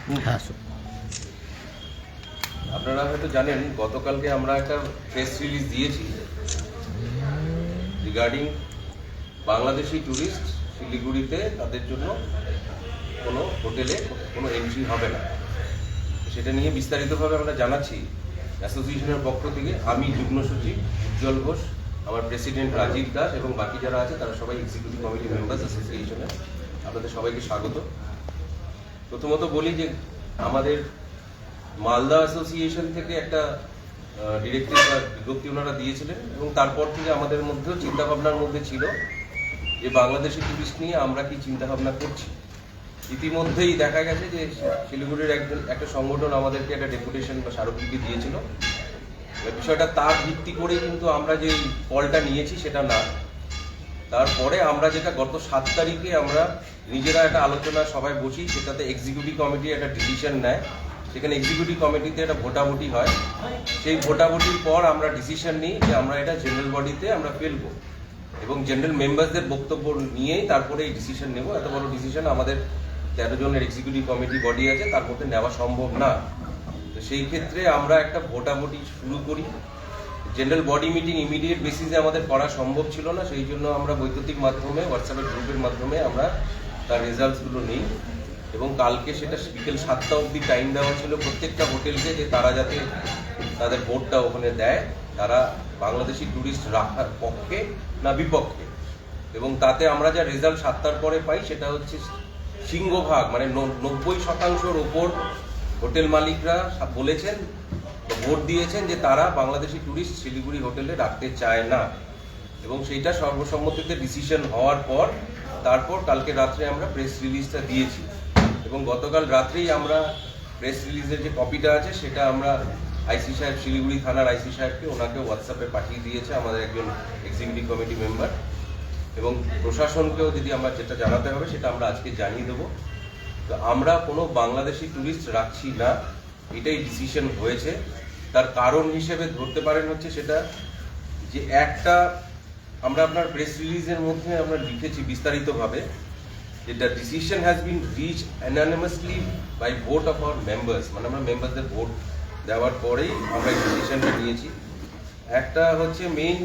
হ্যাঁ, আপনারা হয়তো জানেন গতকালকে আমরা একটা প্রেস রিলিজ দিয়েছি রিগার্ডিং বাংলাদেশি ট্যুরিস্ট শিলিগুড়িতে তাদের জন্য কোনো হোটেলে কোনো এন্ট্রি হবে না। সেটা নিয়ে বিস্তারিতভাবে আমরা জানাচ্ছি অ্যাসোসিয়েশনের পক্ষ থেকে। আমি যুগ্ম সচিব উজ্জ্বল ঘোষ, আমার প্রেসিডেন্ট রাজীব দাস এবং বাকি যারা আছে তারা সবাই এক্সিকিউটিভ কমিটি মেম্বার্স অ্যাসোসিয়েশনের। আপনাদের সবাইকে স্বাগত। প্রথমত বলি যে আমাদের মালদা অ্যাসোসিয়েশন থেকে একটা ডিরেক্টিভ বা বিজ্ঞপ্তি ওনারা দিয়েছিলেন এবং তারপর থেকে আমাদের মধ্যেও চিন্তাভাবনার মধ্যে ছিল যে বাংলাদেশি টুরিস্ট নিয়ে আমরা কি চিন্তাভাবনা করছি। ইতিমধ্যেই দেখা গেছে যে শিলিগুড়ির একটা সংগঠন আমাদেরকে একটা ডেপুটেশন বা স্মারকলিপি দিয়েছিল। বিষয়টা তার ভিত্তি করে কিন্তু আমরা যে কলটা নিয়েছি সেটা না। তারপরে আমরা যেটা গত 7 তারিখে আমরা নিজেরা একটা আলোচনা সবাই বসি, সেটাতে এক্সিকিউটিভ কমিটি একটা ডিসিশন নেয়। সেখানে এক্সিকিউটিভ কমিটিতে একটা ভোটাভুটি হয়। সেই ভোটাভুটির পর আমরা ডিসিশন নিই যে আমরা এটা জেনারেল বডিতে আমরা ফেলবো এবং জেনারেল মেম্বারসদের বক্তব্য নিয়েই তারপরে এই ডিসিশন নেব। এত বড় ডিসিশন আমাদের 13 জনের এক্সিকিউটিভ কমিটি বডি আছে, তার মধ্যে নেওয়া সম্ভব না। তো সেই ক্ষেত্রে আমরা একটা ভোটাভুটি শুরু করি। জেনারেল বডি মিটিং ইমিডিয়েট বেসিসে আমাদের করা সম্ভব ছিল না, সেই জন্য আমরা বৈদ্যুতিক মাধ্যমে হোয়াটসঅ্যাপের গ্রুপের মাধ্যমে আমরা তার রেজাল্টসগুলো নিই এবং কালকে সেটা বিকেল 7টা অবধি টাইম দেওয়া ছিল প্রত্যেকটা হোটেলকে যে তারা যাতে তাদের ভোটটা ওখানে দেয়, তারা বাংলাদেশি ট্যুরিস্ট রাখার পক্ষে না বিপক্ষে। এবং তাতে আমরা যা রেজাল্ট 7টার পরে পাই সেটা হচ্ছে সিংহভাগ মানে 90% ওপর হোটেল মালিকরা বলেছেন, ভোট দিয়েছেন যে তারা বাংলাদেশি ট্যুরিস্ট শিলিগুড়ি হোটেলে রাখতে চায় না। এবং সেইটা সর্বসম্মতিতে ডিসিশন হওয়ার পর তারপর কালকে রাত্রে আমরা প্রেস রিলিজটা দিয়েছি এবং গতকাল রাত্রেই আমরা প্রেস রিলিজের যে কপিটা আছে সেটা আমরা আইসি সাহেব, শিলিগুড়ি থানার আইসি সাহেবকে ওনাকে হোয়াটসঅ্যাপে পাঠিয়ে দিয়েছে আমাদের একজন এক্সিকিউটিভ কমিটি মেম্বার। এবং প্রশাসনকেও যদি আমরা যেটা জানাতে হবে সেটা আমরা আজকে জানিয়ে দেবো। তো আমরা কোনো বাংলাদেশি ট্যুরিস্ট রাখছি না, এটাই ডিসিশন হয়েছে। তার কারণ হিসেবে ধরতে পারেন হচ্ছে সেটা যে একটা আমরা আপনার প্রেস রিলিজের মধ্যে আমরা লিখেছি বিস্তারিতভাবে যে the decision has been reach unanimously by vote of our members, মানে আমরা মেম্বারদের ভোট দেওয়ার পরেই আমরা এই ডিসিশনটা নিয়েছি। একটা হচ্ছে মেইন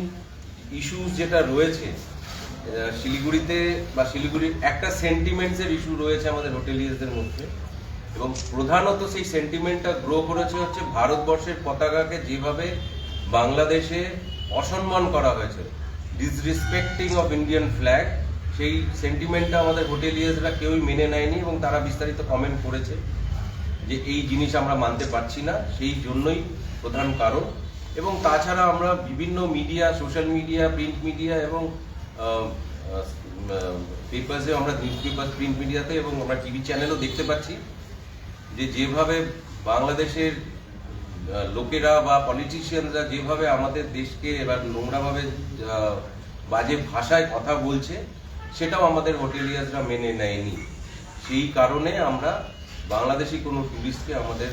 ইস্যুস যেটা রয়েছে শিলিগুড়িতে বা শিলিগুড়ির একটা সেন্টিমেন্টসের ইস্যু রয়েছে আমাদের হোটেলিয়ার্সদের মধ্যে এবং প্রধানত সেই সেন্টিমেন্টটা গ্রো করেছে হচ্ছে ভারতবর্ষের পতাকাকে যেভাবে বাংলাদেশে অসম্মান করা হয়েছে, ডিসরেসপেক্টিং অফ ইন্ডিয়ান ফ্ল্যাগ, সেই সেন্টিমেন্টটা আমাদের হোটেলিয়ার্সরা কেউই মেনে নেয়নি এবং তারা বিস্তারিত কমেন্ট করেছে যে এই জিনিস আমরা মানতে পারছি না, সেই জন্যই প্রধান কারণ। এবং তাছাড়া আমরা বিভিন্ন media, social media, print media এবং পেপারসে আমরা নিউজ পেপার, প্রিন্ট মিডিয়াতে এবং আমরা টিভি চ্যানেলও দেখতে পাচ্ছি যে যেভাবে বাংলাদেশের লোকেরা বা পলিটিশিয়ানরা যেভাবে আমাদের দেশকে এবার নোংরাভাবে বাজে ভাষায় কথা বলছে, সেটাও আমাদের হোটেলিয়ার্সরা মেনে নেয়নি। সেই কারণে আমরা বাংলাদেশি কোনো ট্যুরিস্টকে আমাদের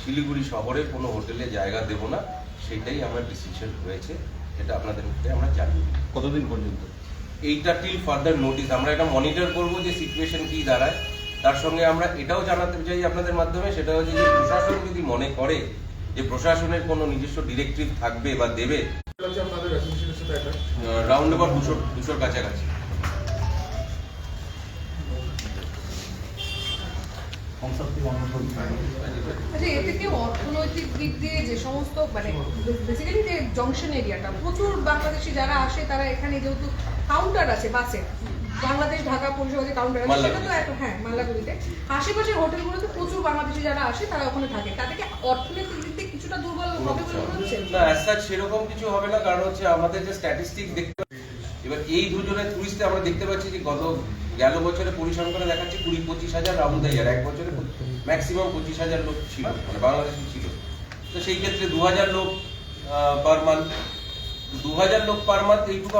শিলিগুড়ি শহরে কোনো হোটেলে জায়গা দেব না, সেটাই আমার ডিসিশন হয়েছে। এটা আপনাদের মধ্যে আমরা জানি। কতদিন পর্যন্ত এইটা টিল ফার্দার নোটিস আমরা এটা মনিটর করব যে সিচুয়েশন কি দাঁড়ায়। তার সঙ্গে আমরা এটাও জানাতে চাই আপনাদের মাধ্যমে, সেটা হচ্ছে যে প্রশাসন যদি মনে করে যে প্রশাসনের কোনো নিজস্ব ডিরেক্টিভ থাকবে বা দেবে, রাউন্ড অ্যাবাউট 200 কাছাকাছি। এতে কি অর্থনৈতিক দিক দিয়ে যে সমস্ত মানে বেসিক্যালি যে জংশন এরিয়াটা প্রচুর বাংলাদেশি যারা আসে, তারা এখানে যেহেতু কাউন্টার আছে বাসে, বাংলাদেশ ঢাকা পরিষেবা যে কাউন্টার আছে সেটা তো একটা, হ্যাঁ মাল্লাগুড়িতে আশেপাশের হোটেলগুলোতে প্রচুর বাংলাদেশি যারা আসে তারা ওখানে থাকে, তাদেরকে অর্থনৈতিক দিক দিয়ে কিছুটা দুর্বল হবে বলে মনে হচ্ছে না? অ্যাজ সাচ সেরকম কিছু হবে না, কারণ হচ্ছে আমাদের যে স্ট্যাটিস্টিক্স দেখতে এবার এই দুজনের টুরিস্টে আমরা দেখতে পাচ্ছি যে গেল বছরে পরিসংখ্যানে দেখাচ্ছে 20-25 হাজার রাউন্ড হাজার, এক বছরে ম্যাক্সিমাম 25,000 লোক ছিল, মানে বাংলাদেশি ছিল। তো সেই ক্ষেত্রে 2,000 লোক পার মান্থ, 2,000 লোক পার মান্থ এইটুকু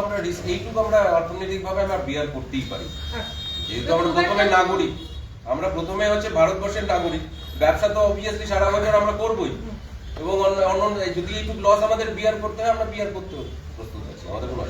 আমরা অর্থনৈতিকভাবে আমরা বিয়ার করতেই পারি। যেহেতু আমরা প্রথমে নাগরিক, আমরা প্রথমে হচ্ছে ভারতবর্ষের নাগরিক, ব্যবসা তো অবভিয়াসলি সারা বছর আমরা করবোই এবং অন্য যদি এইটুকু লস আমাদের বিয়ার করতে হয় আমরা বিয়ার করতে প্রস্তুত আছি, আমাদের কোনো